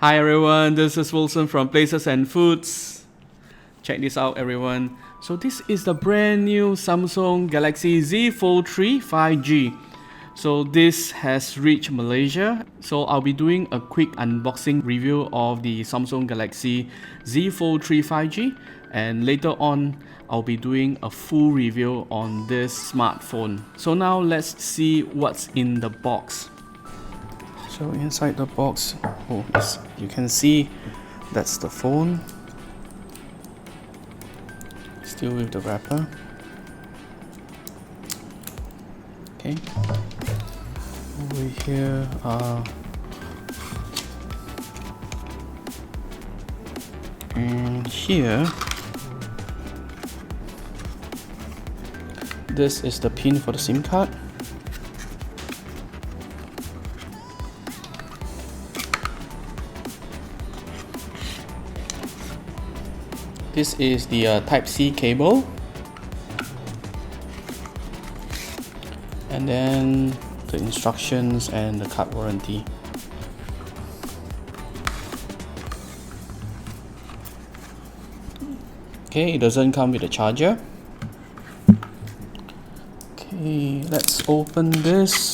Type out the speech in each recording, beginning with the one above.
Hi everyone, this is Wilson from Places and Foods. Check this out everyone. So this is the brand new Samsung Galaxy Z Fold 3 5G. So this has reached Malaysia. So I'll be doing a quick unboxing review of the Samsung Galaxy Z Fold 3 5G, and later on I'll be doing a full review on this smartphone. So now let's see what's in the box. So inside the box, yes, you can see that's the phone, still with the wrapper. Okay, over here and here, this is the pin for the SIM card. This is the Type-C cable, and then the instructions and the card warranty. Okay, it doesn't come with a charger. Okay, let's open this.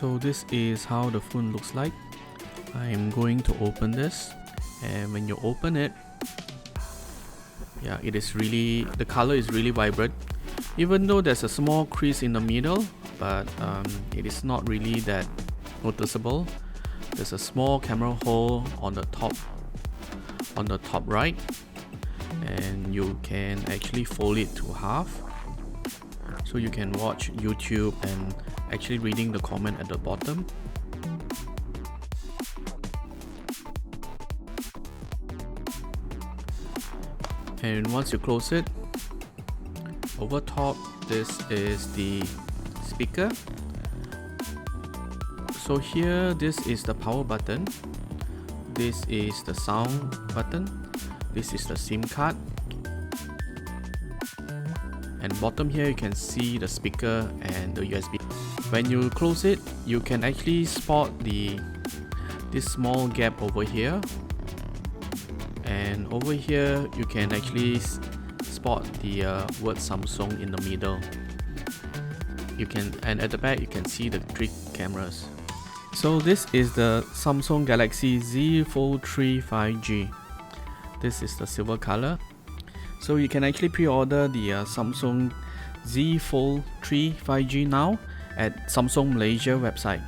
So this is how the phone looks like. I'm going to open this, and when you open it, yeah, it is really, the color is really vibrant. Even though there's a small crease in the middle, but it is not really that noticeable. There's a small camera hole on the top right, and you can actually fold it to half, so you can watch YouTube and actually reading the comment at the bottom. And once you close it, over top, this is the speaker. So here, this is the power button, this is the sound button, this is the SIM card, and bottom here you can see the speaker and the USB. When you close it, you can actually spot this small gap over here, and over here you can actually spot the word Samsung in the middle. And at the back you can see the 3 cameras. So this is the Samsung Galaxy Z Fold 3 5G. This is the silver color. So you can actually pre-order the Samsung Z Fold 3 5G now at Samsung Malaysia website.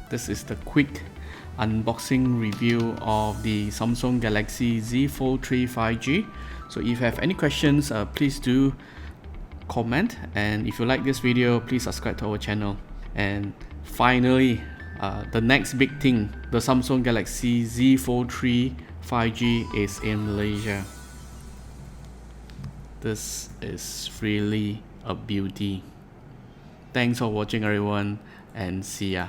This is the quick unboxing review of the Samsung Galaxy Z Fold 3 5G. So if you have any questions, please do comment, and if you like this video, please subscribe to our channel. And finally, the next big thing, the Samsung Galaxy Z Fold 3 5G is in Malaysia. This is really a beauty. Thanks for watching everyone, and see ya.